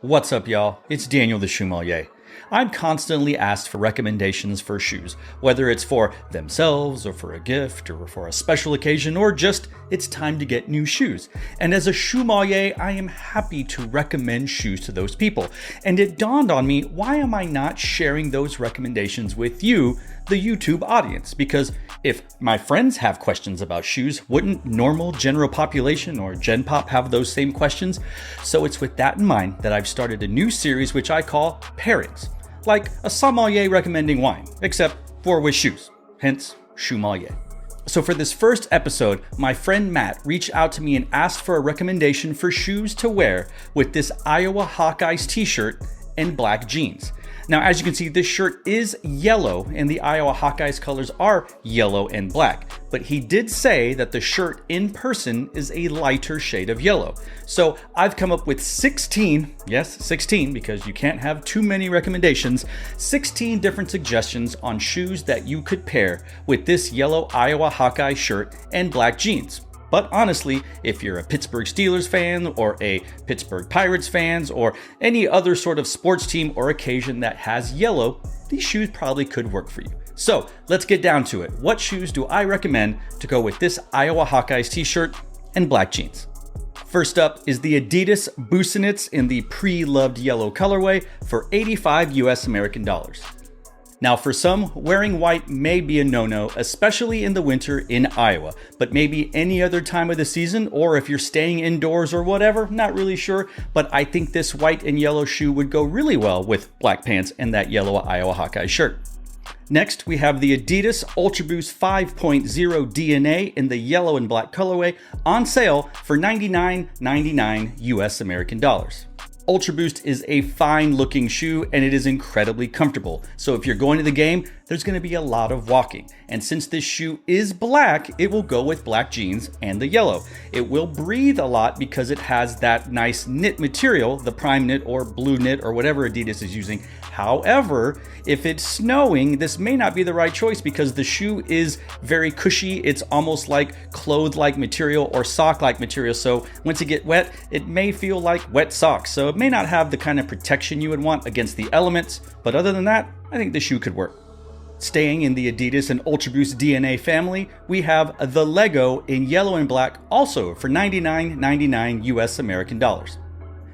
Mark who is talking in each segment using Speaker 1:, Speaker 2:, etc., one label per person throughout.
Speaker 1: What's up, y'all? It's Daniel the Shoemmelier. I'm constantly asked for recommendations for shoes, whether it's for themselves or for a gift or for a special occasion or just it's time to get new shoes. And as a shoemmelier, I am happy to recommend shoes to those people. And it dawned on me, why am I not sharing those recommendations with you, the YouTube audience? Because if my friends have questions about shoes, wouldn't normal general population or Gen Pop have those same questions? So it's with that in mind that I've started a new series which I call Pairings. Like a sommelier recommending wine, except for with shoes, hence Shoemmelier. So for this first episode, my friend Matt reached out to me and asked for a recommendation for shoes to wear with this Iowa Hawkeyes t-shirt and black jeans. Now, as you can see, this shirt is yellow and the Iowa Hawkeyes colors are yellow and black, but he did say that the shirt in person is a lighter shade of yellow. So I've come up with 16, yes, 16, because you can't have too many recommendations, 16 different suggestions on shoes that you could pair with this yellow Iowa Hawkeye shirt and black jeans. But honestly, if you're a Pittsburgh Steelers fan or a Pittsburgh Pirates fan or any other sort of sports team or occasion that has yellow, these shoes probably could work for you. So let's get down to it. What shoes do I recommend to go with this Iowa Hawkeyes t-shirt and black jeans? First up is the Adidas Busenitz in the pre-loved yellow colorway for 85 US American dollars. Now for some, wearing white may be a no-no, especially in the winter in Iowa, but maybe any other time of the season, or if you're staying indoors or whatever, not really sure, but I think this white and yellow shoe would go really well with black pants and that yellow Iowa Hawkeye shirt. Next, we have the Adidas Ultra Boost 5.0 DNA in the yellow and black colorway on sale for $99.99 US American dollars. Ultra Boost is a fine looking shoe and it is incredibly comfortable. So if you're going to the game, there's going to be a lot of walking. And since this shoe is black, it will go with black jeans and the yellow. It will breathe a lot because it has that nice knit material, the prime knit or blue knit or whatever Adidas is using. However, if it's snowing, this may not be the right choice because the shoe is very cushy. It's almost like cloth-like material or sock-like material. So once it gets wet, it may feel like wet socks. So it may not have the kind of protection you would want against the elements. But other than that, I think the shoe could work. Staying in the Adidas and Ultra Boost DNA family, we have the Lego in yellow and black, also for $99.99 US American dollars.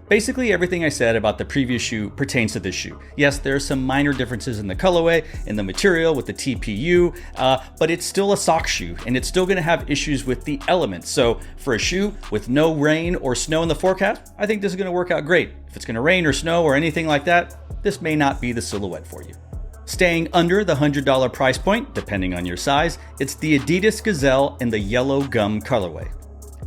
Speaker 1: Basically, everything I said about the previous shoe pertains to this shoe. Yes, there are some minor differences in the colorway, in the material with the TPU, but it's still a sock shoe and it's still going to have issues with the elements. So for a shoe with no rain or snow in the forecast, I think this is going to work out great. If it's going to rain or snow or anything like that, this may not be the silhouette for you. Staying under the $100 price point, depending on your size, it's the Adidas Gazelle in the yellow gum colorway.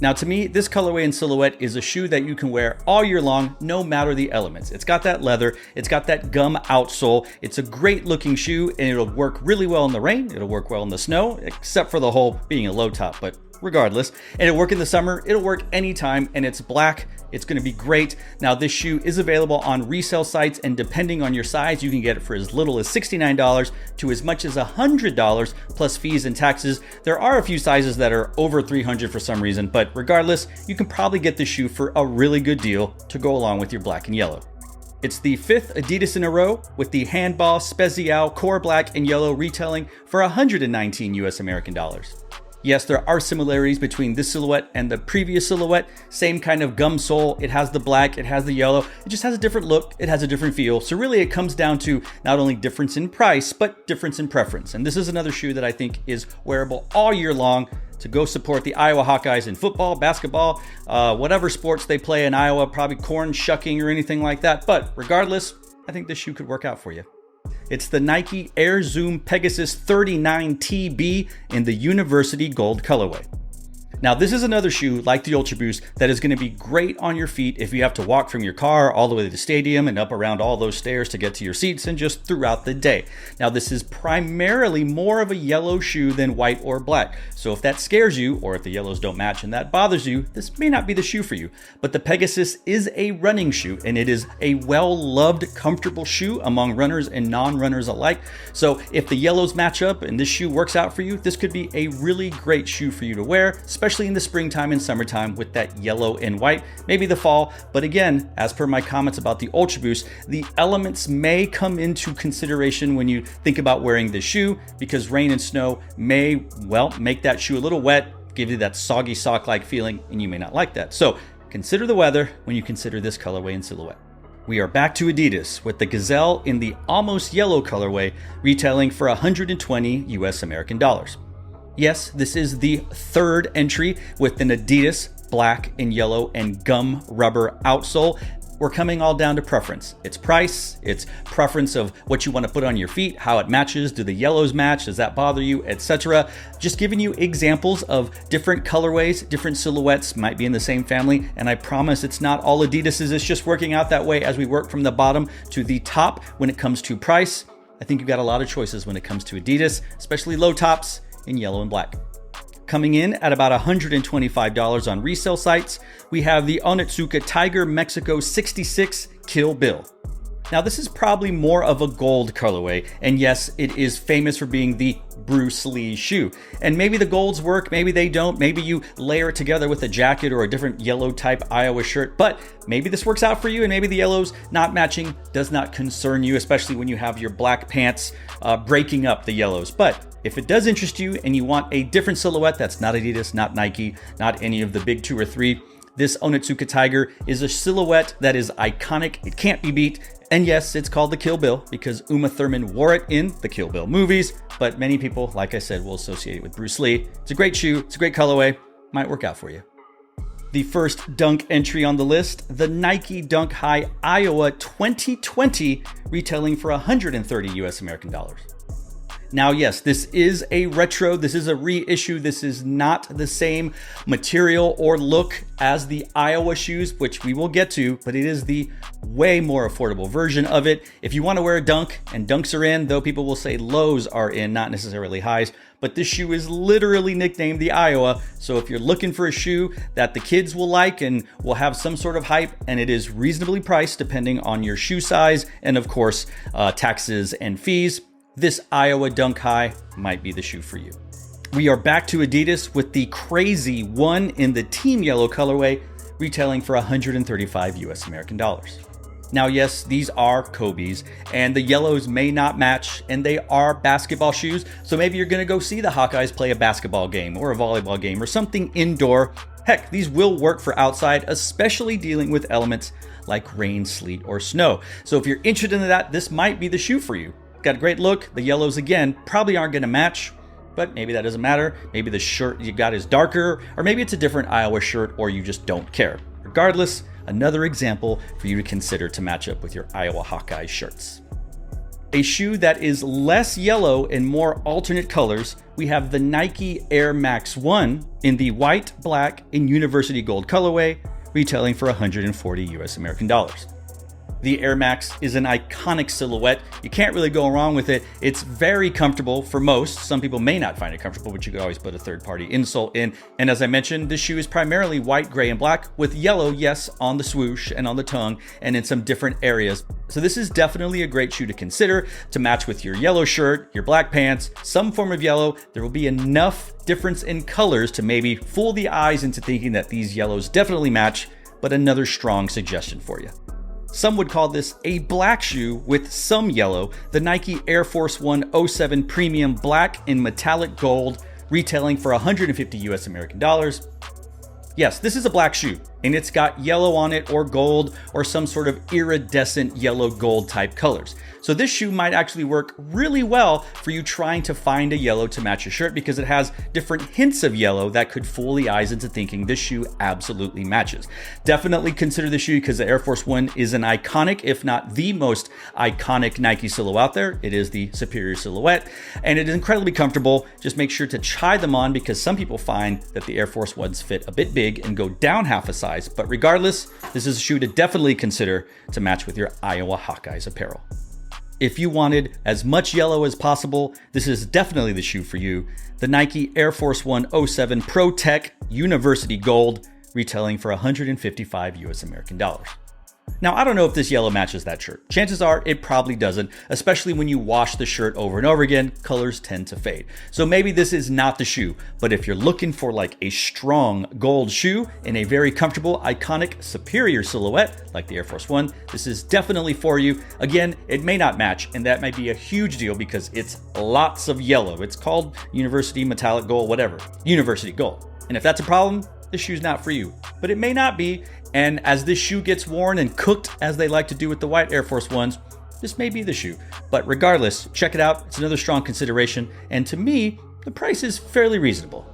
Speaker 1: Now to me, this colorway and silhouette is a shoe that you can wear all year long, no matter the elements. It's got that leather, it's got that gum outsole, it's a great looking shoe and it'll work really well in the rain, it'll work well in the snow, except for the whole being a low top, but regardless. And it'll work in the summer, it'll work anytime, and it's black. It's going to be great. Now this shoe is available on resale sites, and depending on your size, you can get it for as little as $69 to as much as $100 plus fees and taxes. There are a few sizes that are over $300 for some reason, but regardless, you can probably get the shoe for a really good deal to go along with your black and yellow. It's the fifth Adidas in a row with the Handball Spezial Core Black and Yellow retailing for $119 US American dollars. Yes, there are similarities between this silhouette and the previous silhouette. Same kind of gum sole. It has the black, it has the yellow. It just has a different look. It has a different feel. So really it comes down to not only difference in price, but difference in preference. And this is another shoe that I think is wearable all year long to go support the Iowa Hawkeyes in football, basketball, whatever sports they play in Iowa, probably corn shucking or anything like that. But regardless, I think this shoe could work out for you. It's the Nike Air Zoom Pegasus 39 TB in the University Gold colorway. Now this is another shoe like the Ultra Boost that is going to be great on your feet if you have to walk from your car all the way to the stadium and up around all those stairs to get to your seats and just throughout the day. Now this is primarily more of a yellow shoe than white or black. So if that scares you, or if the yellows don't match and that bothers you, this may not be the shoe for you. But the Pegasus is a running shoe and it is a well-loved, comfortable shoe among runners and non-runners alike. So if the yellows match up and this shoe works out for you, this could be a really great shoe for you to wear, especially especially in the springtime and summertime with that yellow and white, maybe the fall. But again, as per my comments about the Ultra Boost, the elements may come into consideration when you think about wearing this shoe, because rain and snow may, well, make that shoe a little wet, give you that soggy sock-like feeling, and you may not like that. So consider the weather when you consider this colorway and silhouette. We are back to Adidas with the Gazelle in the almost yellow colorway, retailing for 120 US American dollars. Yes, this is the third entry with an Adidas black and yellow and gum rubber outsole. We're coming all down to preference. It's price, it's preference of what you want to put on your feet, how it matches, do the yellows match, does that bother you, etc. Just giving you examples of different colorways, different silhouettes, might be in the same family, and I promise it's not all Adidas's, it's just working out that way as we work from the bottom to the top when it comes to price. I think you've got a lot of choices when it comes to Adidas, especially low tops in yellow and black. Coming in at about $125 on resale sites, we have the Onitsuka Tiger Mexico 66 Kill Bill. Now this is probably more of a gold colorway, and yes, it is famous for being the Bruce Lee shoe. And maybe the golds work, maybe they don't, maybe you layer it together with a jacket or a different yellow type Iowa shirt, but maybe this works out for you, and maybe the yellows not matching does not concern you, especially when you have your black pants breaking up the yellows. But if it does interest you and you want a different silhouette that's not Adidas, not Nike, not any of the big 2 or 3, this Onitsuka Tiger is a silhouette that is iconic. It can't be beat. And yes, it's called the Kill Bill because Uma Thurman wore it in the Kill Bill movies, but many people, like I said, will associate it with Bruce Lee. It's a great shoe. It's a great colorway. Might work out for you. The first Dunk entry on the list, the Nike Dunk High Iowa 2020, retailing for 130 US American dollars. Now, yes, this is a retro, this is a reissue, this is not the same material or look as the Iowa shoes, which we will get to, but it is the way more affordable version of it. If you want to wear a dunk, and dunks are in, though people will say lows are in, not necessarily highs, but this shoe is literally nicknamed the Iowa. So if you're looking for a shoe that the kids will like and will have some sort of hype, and it is reasonably priced depending on your shoe size, and of course, taxes and fees, this Iowa Dunk High might be the shoe for you. We are back to Adidas with the Crazy One in the team yellow colorway, retailing for 135 US American dollars. Now, yes, these are Kobe's, and the yellows may not match, and they are basketball shoes, so maybe you're gonna go see the Hawkeyes play a basketball game or a volleyball game or something indoor. Heck, these will work for outside, especially dealing with elements like rain, sleet, or snow. So if you're interested in that, this might be the shoe for you. Got a great look. The yellows, again, probably aren't going to match, but maybe that doesn't matter. Maybe the shirt you got is darker, or maybe it's a different Iowa shirt, or you just don't care. Regardless, another example for you to consider to match up with your Iowa Hawkeye shirts. A shoe that is less yellow and more alternate colors, we have the Nike Air Max 1 in the white, black, and university gold colorway, retailing for 140 US American dollars. The Air Max is an iconic silhouette. You can't really go wrong with it. It's very comfortable for most. Some people may not find it comfortable, but you could always put a third-party insole in. And as I mentioned, this shoe is primarily white, gray, and black with yellow, yes, on the swoosh and on the tongue and in some different areas. So this is definitely a great shoe to consider to match with your yellow shirt, your black pants, some form of yellow. There will be enough difference in colors to maybe fool the eyes into thinking that these yellows definitely match, but another strong suggestion for you. Some would call this a black shoe with some yellow, the Nike Air Force 1 07 Premium Black in metallic gold, retailing for 150 US American dollars. Yes, this is a black shoe, and it's got yellow on it or gold or some sort of iridescent yellow gold type colors. So this shoe might actually work really well for you trying to find a yellow to match your shirt because it has different hints of yellow that could fool the eyes into thinking this shoe absolutely matches. Definitely consider the shoe because the Air Force 1 is an iconic, if not the most iconic Nike silhouette out there. It is the superior silhouette, and it is incredibly comfortable. Just make sure to try them on because some people find that the Air Force 1s fit a bit big and go down half a size. But regardless, this is a shoe to definitely consider to match with your Iowa Hawkeyes apparel. If you wanted as much yellow as possible, this is definitely the shoe for you. The Nike Air Force 1 07 Pro Tech University Gold, retailing for 155 US American dollars. Now, I don't know if this yellow matches that shirt. Chances are it probably doesn't, especially when you wash the shirt over and over again, colors tend to fade. So maybe this is not the shoe, but if you're looking for like a strong gold shoe in a very comfortable, iconic, superior silhouette, like the Air Force One, this is definitely for you. Again, it may not match, and that might be a huge deal because it's lots of yellow. It's called University Metallic Gold, whatever, University Gold. And if that's a problem, this shoe's not for you, but it may not be. And as this shoe gets worn and cooked, as they like to do with the white Air Force Ones, this may be the shoe. But regardless, check it out. It's another strong consideration. And to me, the price is fairly reasonable.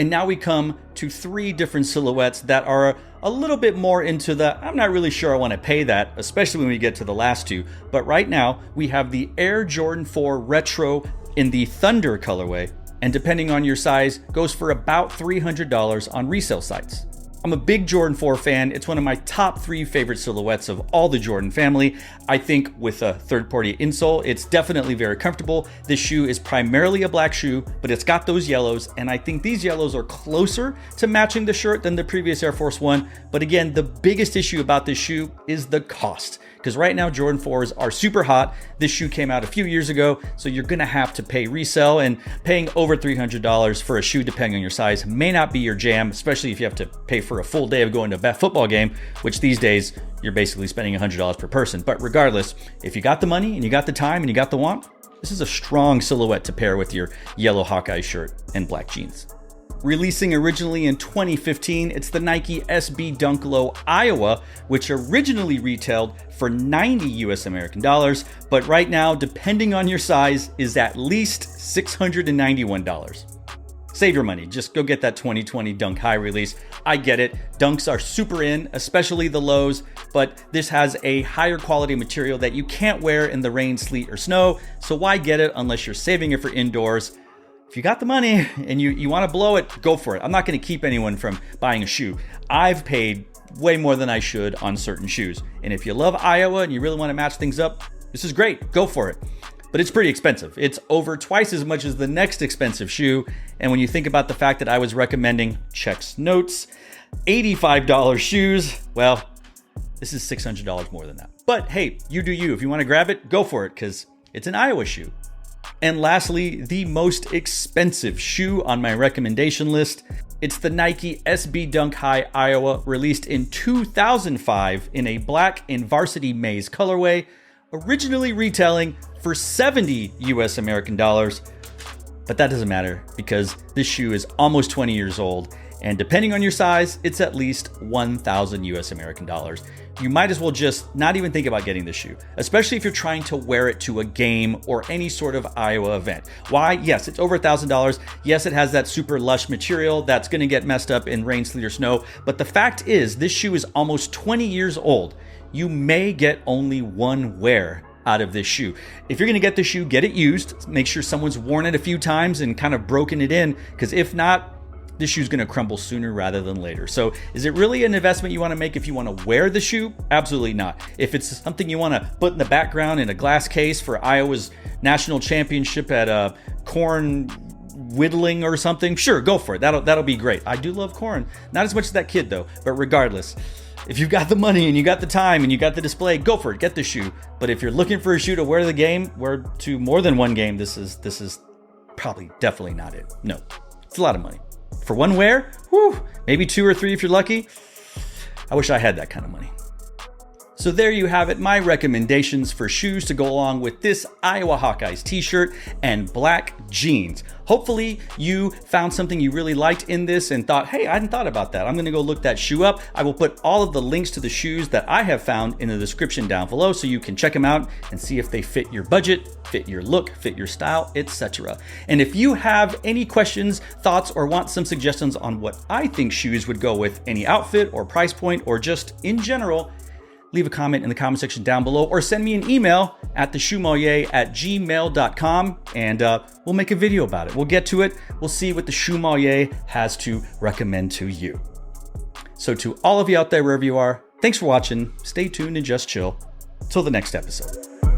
Speaker 1: And now we come to 3 different silhouettes that are a little bit more into the, I'm not really sure I want to pay that, especially when we get to the last 2. But right now, we have the Air Jordan 4 Retro in the Thunder colorway. And depending on your size, goes for about $300 on resale sites. I'm a big Jordan 4 fan. It's one of my top 3 favorite silhouettes of all the Jordan family. I think with a third-party insole, it's definitely very comfortable. This shoe is primarily a black shoe, but it's got those yellows, and I think these yellows are closer to matching the shirt than the previous Air Force One. But again, the biggest issue about this shoe is the cost. Because right now, Jordan 4s are super hot. This shoe came out a few years ago, so you're gonna have to pay resale, and paying over $300 for a shoe, depending on your size, may not be your jam, especially if you have to pay for a full day of going to a football game, which these days, you're basically spending $100 per person. But regardless, if you got the money and you got the time and you got the want, this is a strong silhouette to pair with your yellow Hawkeye shirt and black jeans. Releasing originally in 2015, it's the Nike SB Dunk Low Iowa, which originally retailed for $90 US American dollars, but right now, depending on your size, is at least $691. Save your money, just go get that 2020 Dunk High release. I get it, Dunks are super in, especially the lows, but this has a higher quality material that you can't wear in the rain, sleet, or snow, so why get it unless you're saving it for indoors? If you got the money and you want to blow it, go for it. I'm not going to keep anyone from buying a shoe. I've paid way more than I should on certain shoes. And if you love Iowa and you really want to match things up, this is great. Go for it. But it's pretty expensive. It's over twice as much as the next expensive shoe. And when you think about the fact that I was recommending, checks notes, $85 shoes, well, this is $600 more than that. But hey, you do you. If you want to grab it, go for it because it's an Iowa shoe. And lastly, the most expensive shoe on my recommendation list. It's the Nike SB Dunk High Iowa, released in 2005 in a black and varsity maize colorway, originally retailing for $70 US American dollars. But that doesn't matter because this shoe is almost 20 years old, and depending on your size, it's at least 1,000 US American dollars. You might as well just not even think about getting this shoe, especially if you're trying to wear it to a game or any sort of Iowa event. Why? Yes, it's over $1,000. Yes, it has that super lush material that's going to get messed up in rain, sleet, or snow. But the fact is, this shoe is almost 20 years old. You may get only one wear out of this shoe. If you're going to get this shoe, get it used. Make sure someone's worn it a few times and kind of broken it in, because if not, this shoe's going to crumble sooner rather than later. So is it really an investment you want to make if you want to wear the shoe? Absolutely not. If it's something you want to put in the background in a glass case for Iowa's national championship at corn whittling or something, sure, go for it. That'll be great. I do love corn. Not as much as that kid though, but regardless, if you've got the money and you got the time and you got the display, go for it. Get the shoe. But if you're looking for a shoe to wear to more than one game, this is probably definitely not it. No, it's a lot of money. For one wear, maybe 2 or 3 if you're lucky. I wish I had that kind of money. So there you have it, my recommendations for shoes to go along with this Iowa Hawkeyes t-shirt and black jeans. Hopefully you found something you really liked in this and thought, hey, I hadn't thought about that. I'm gonna go look that shoe up. I will put all of the links to the shoes that I have found in the description down below so you can check them out and see if they fit your budget, fit your look, fit your style, etc. And if you have any questions, thoughts, or want some suggestions on what I think shoes would go with any outfit or price point or just in general, leave a comment in the comment section down below or send me an email at theshoemmelier@gmail.com and we'll make a video about it. We'll get to it. We'll see what the Shoemmelier has to recommend to you. So to all of you out there, wherever you are, thanks for watching. Stay tuned and just chill. Till the next episode.